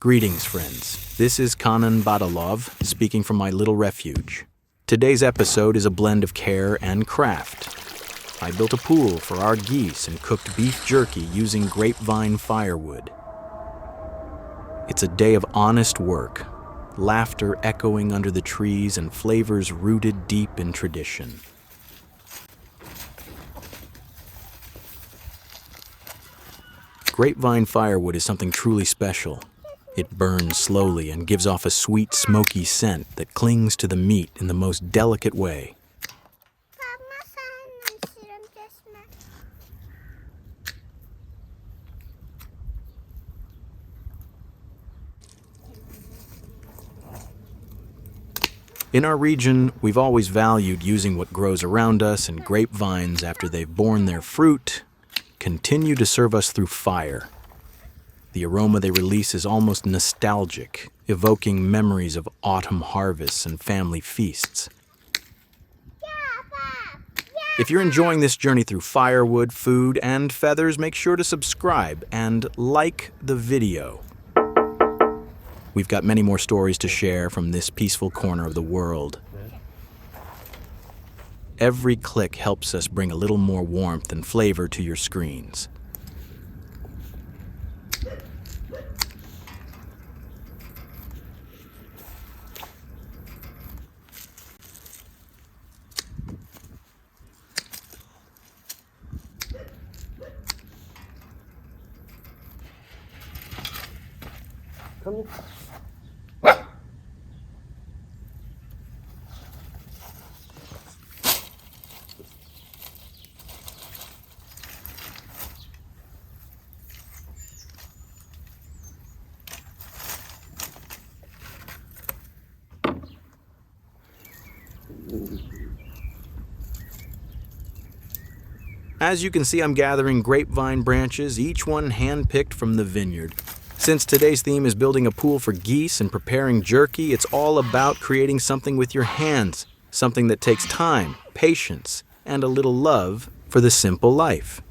Greetings, friends. This is Kanan Badalov, speaking from my little refuge. Today's episode is a blend of care and craft. I built a pool for our geese and cooked beef jerky using grapevine firewood. It's a day of honest work, laughter echoing under the trees and flavors rooted deep in tradition. Grapevine firewood is something truly special. It burns slowly and gives off a sweet, smoky scent that clings to the meat in the most delicate way. In our region, we've always valued using what grows around us, and grapevines, after they've borne their fruit, continue to serve us through fire. The aroma they release is almost nostalgic, evoking memories of autumn harvests and family feasts. If you're enjoying this journey through firewood, food, and feathers, make sure to subscribe and like the video. We've got many more stories to share from this peaceful corner of the world. Every click helps us bring a little more warmth and flavor to your screens. Come here. As you can see, I'm gathering grapevine branches, each one hand-picked from the vineyard. Since today's theme is building a pool for geese and preparing jerky, it's all about creating something with your hands, something that takes time, patience, and a little love for the simple life.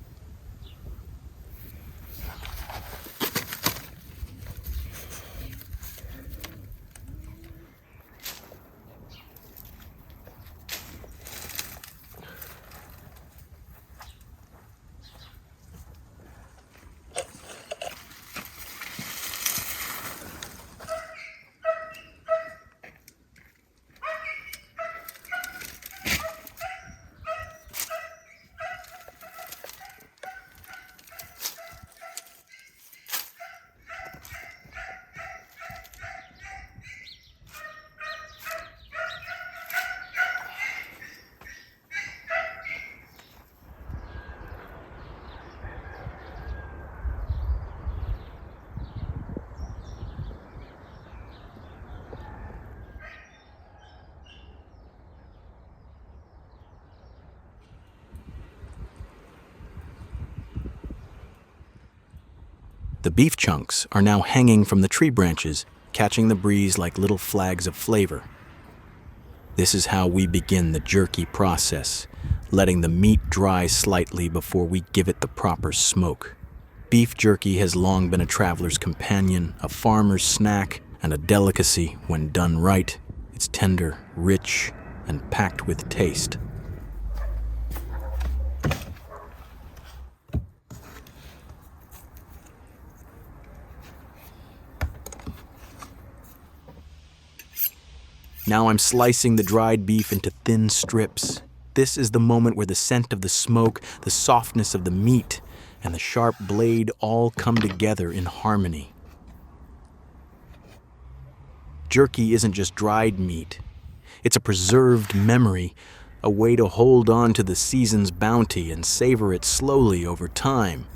The beef chunks are now hanging from the tree branches, catching the breeze like little flags of flavor. This is how we begin the jerky process, letting the meat dry slightly before we give it the proper smoke. Beef jerky has long been a traveler's companion, a farmer's snack, and a delicacy when done right. It's tender, rich, and packed with taste. Now I'm slicing the dried beef into thin strips. This is the moment where the scent of the smoke, the softness of the meat, and the sharp blade all come together in harmony. Jerky isn't just dried meat. It's a preserved memory, a way to hold on to the season's bounty and savor it slowly over time.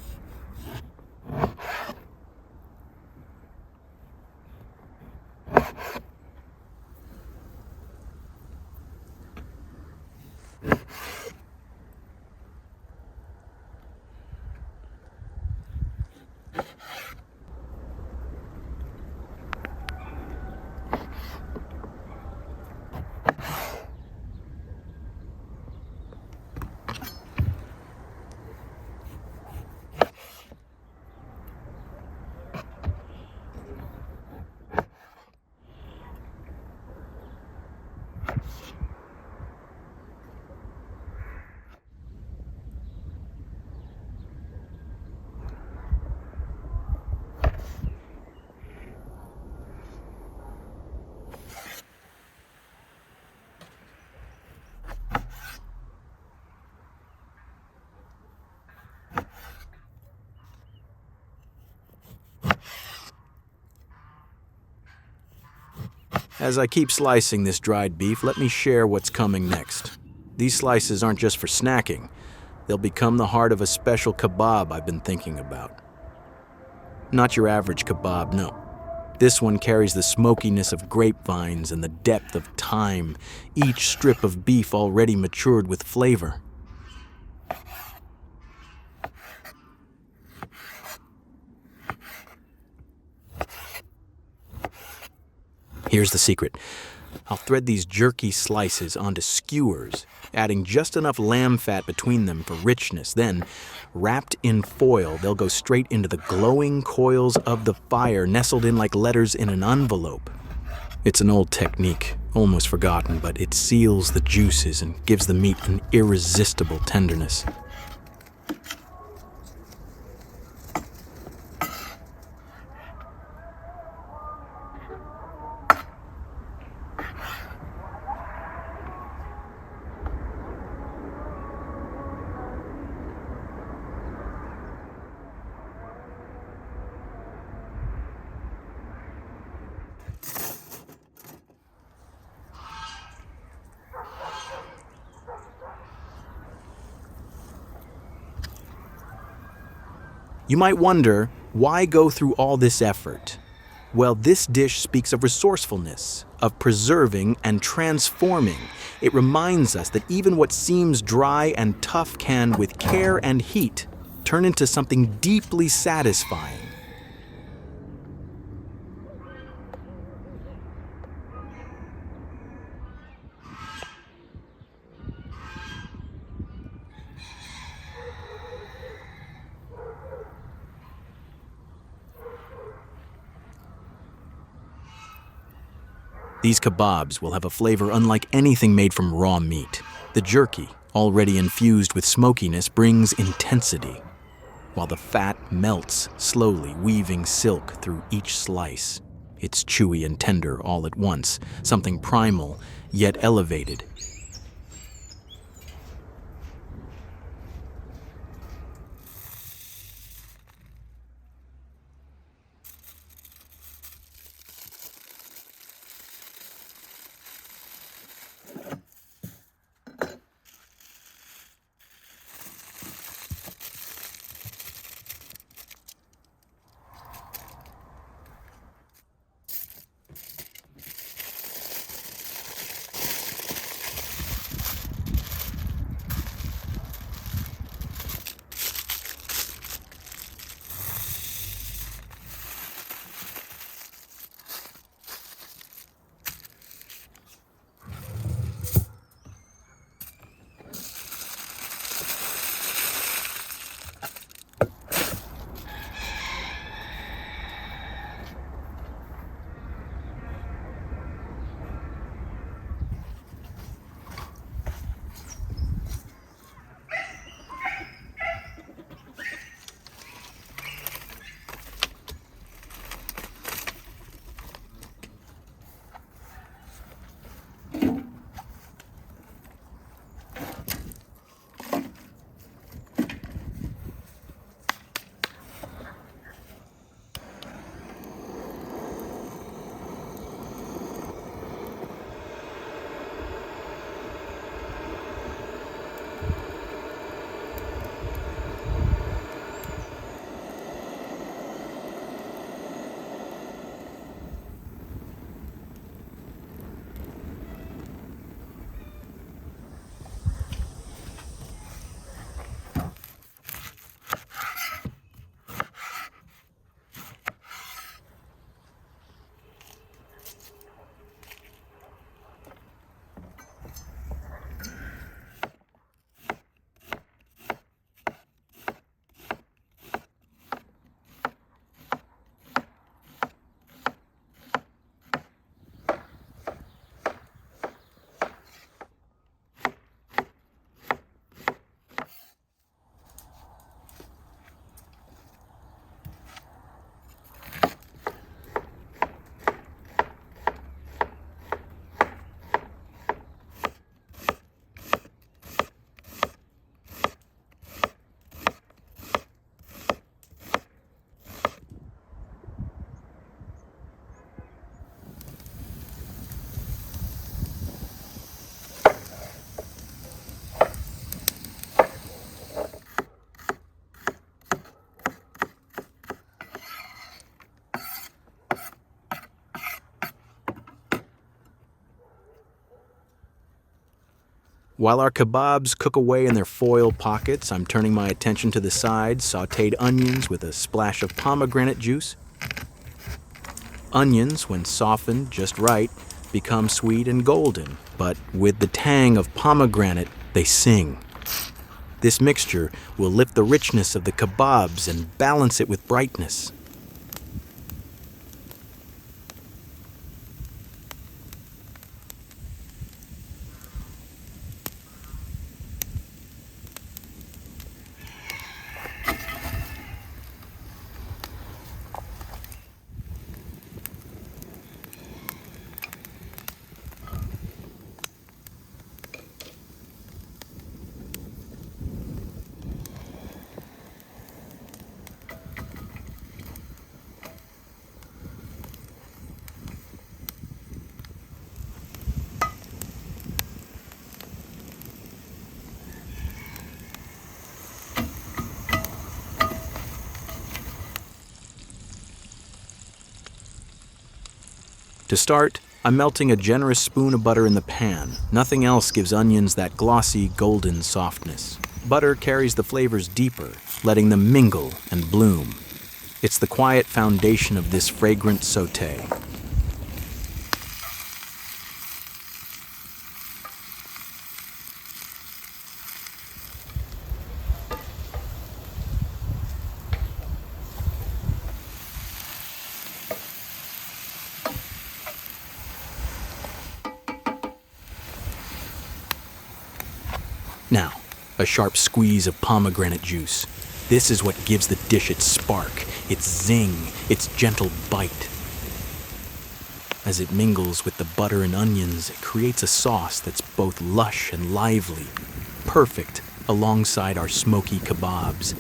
As I keep slicing this dried beef, let me share what's coming next. These slices aren't just for snacking. They'll become the heart of a special kebab I've been thinking about. Not your average kebab, no. This one carries the smokiness of grapevines and the depth of time, each strip of beef already matured with flavor. Here's the secret. I'll thread these jerky slices onto skewers, adding just enough lamb fat between them for richness. Then, wrapped in foil, they'll go straight into the glowing coils of the fire, nestled in like letters in an envelope. It's an old technique, almost forgotten, but it seals the juices and gives the meat an irresistible tenderness. You might wonder, why go through all this effort? Well, this dish speaks of resourcefulness, of preserving and transforming. It reminds us that even what seems dry and tough can, with care and heat, turn into something deeply satisfying. These kebabs will have a flavor unlike anything made from raw meat. The jerky, already infused with smokiness, brings intensity, while the fat melts slowly, weaving silk through each slice. It's chewy and tender all at once, something primal, yet elevated. While our kebabs cook away in their foil pockets, I'm turning my attention to the sides, sautéed onions with a splash of pomegranate juice. Onions, when softened just right, become sweet and golden, but with the tang of pomegranate, they sing. This mixture will lift the richness of the kebabs and balance it with brightness. To start, I'm melting a generous spoon of butter in the pan. Nothing else gives onions that glossy, golden softness. Butter carries the flavors deeper, letting them mingle and bloom. It's the quiet foundation of this fragrant sauté. Now, a sharp squeeze of pomegranate juice. This is what gives the dish its spark, its zing, its gentle bite. As it mingles with the butter and onions, it creates a sauce that's both lush and lively, perfect alongside our smoky kebabs.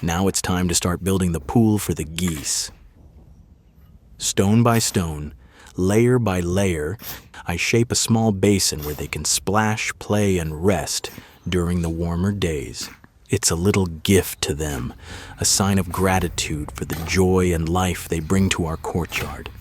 Now it's time to start building the pool for the geese. Stone by stone, layer by layer, I shape a small basin where they can splash, play, and rest during the warmer days. It's a little gift to them, a sign of gratitude for the joy and life they bring to our courtyard.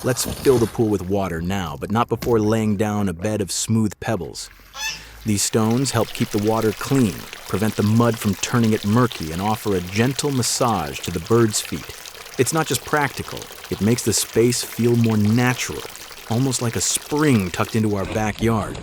Let's fill the pool with water now, but not before laying down a bed of smooth pebbles. These stones help keep the water clean, prevent the mud from turning it murky, and offer a gentle massage to the birds' feet. It's not just practical, it makes the space feel more natural, almost like a spring tucked into our backyard.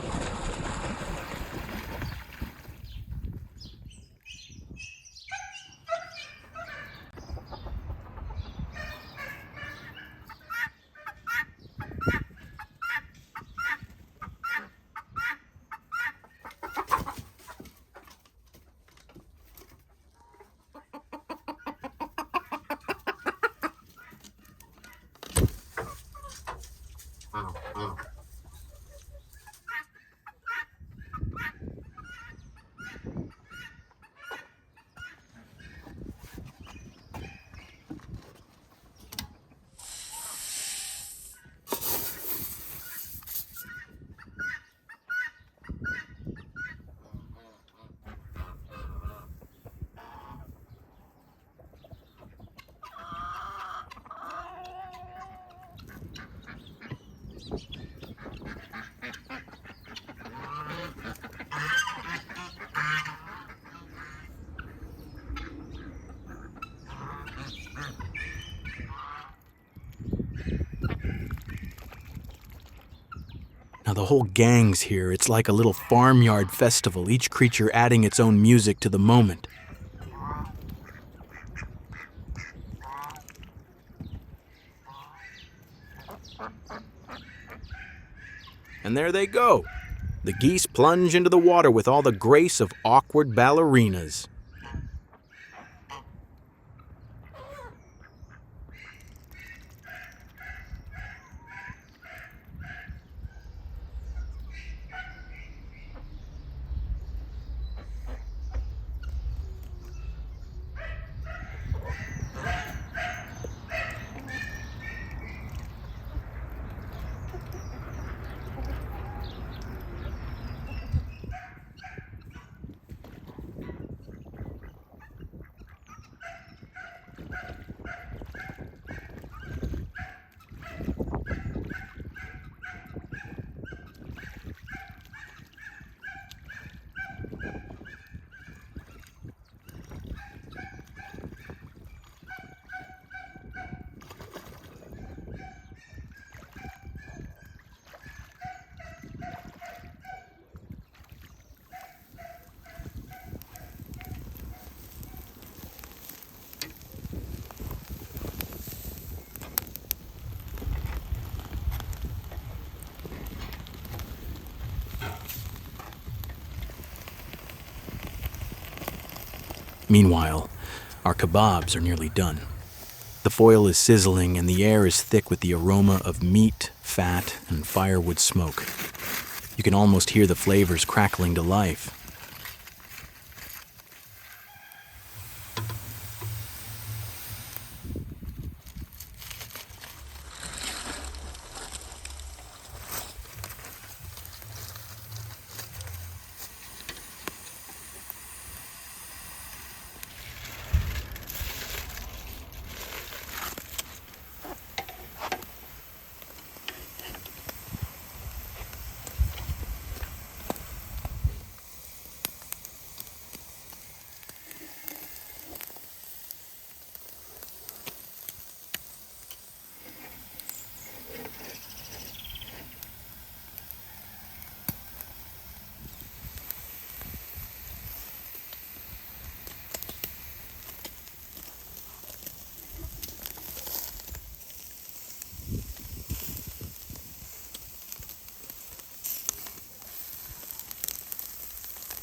Now the whole gang's here. It's like a little farmyard festival, each creature adding its own music to the moment. And there they go. The geese plunge into the water with all the grace of awkward ballerinas. Meanwhile, our kebabs are nearly done. The foil is sizzling and the air is thick with the aroma of meat, fat, and firewood smoke. You can almost hear the flavors crackling to life.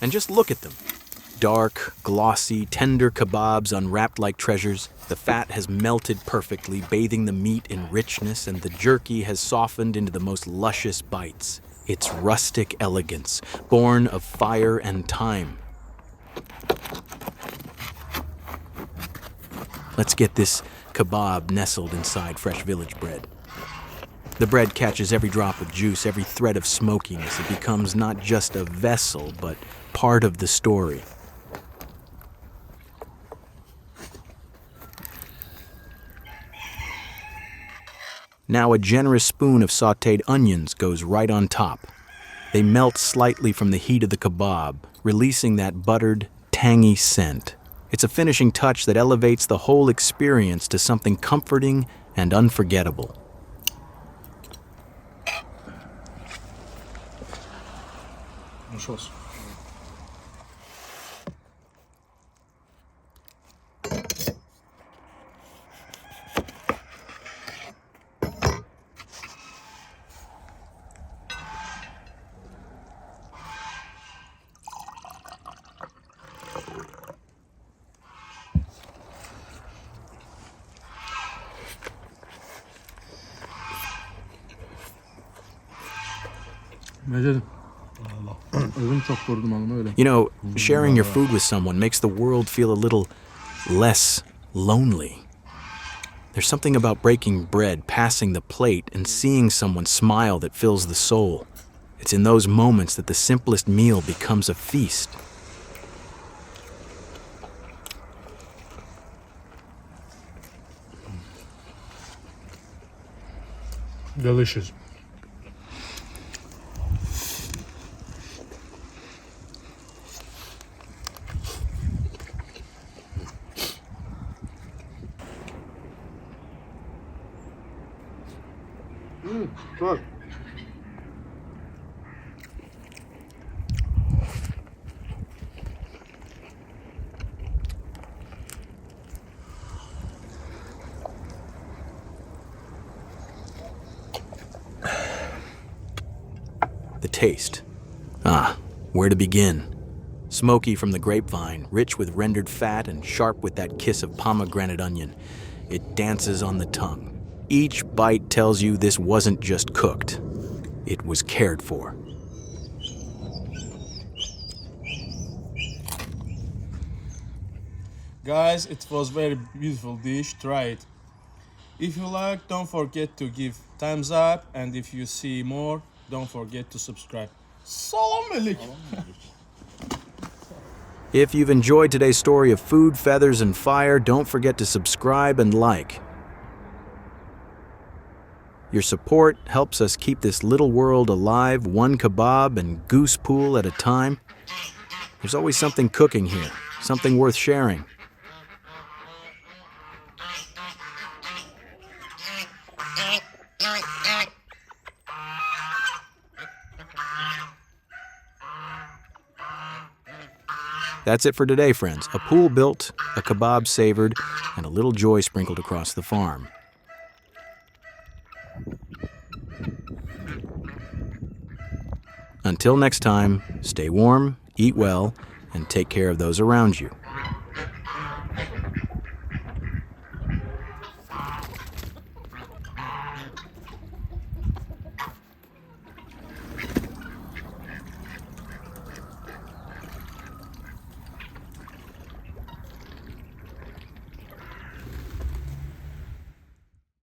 And just look at them. Dark, glossy, tender kebabs unwrapped like treasures. The fat has melted perfectly, bathing the meat in richness, and the jerky has softened into the most luscious bites. It's rustic elegance, born of fire and time. Let's get this kebab nestled inside fresh village bread. The bread catches every drop of juice, every thread of smokiness. It becomes not just a vessel, but part of the story. Now a generous spoon of sautéed onions goes right on top. They melt slightly from the heat of the kebab, releasing that buttered, tangy scent. It's a finishing touch that elevates the whole experience to something comforting and unforgettable. Hoş olsun. Ne dedim? Özüm çok durdum hanım öyle. You know, sharing your food with someone makes the world feel a little less lonely. There's something about breaking bread, passing the plate, and seeing someone smile that fills the soul. It's in those moments that the simplest meal becomes a feast. Delicious. Çok. The taste. Where to begin? Smoky from the grapevine, rich with rendered fat and sharp with that kiss of pomegranate onion. It dances on the tongue. Each bite tells you this wasn't just cooked. It was cared for. Guys, it was very beautiful dish. Try it. If you like, don't forget to give thumbs up, and if you see more, don't forget to subscribe. Salam alaikum. If you've enjoyed today's story of food, feathers, and fire, don't forget to subscribe and like. Your support helps us keep this little world alive, one kebab and goose pool at a time. There's always something cooking here, something worth sharing. That's it for today, friends. A pool built, a kebab savored, and a little joy sprinkled across the farm. Until next time, stay warm, eat well, and take care of those around you.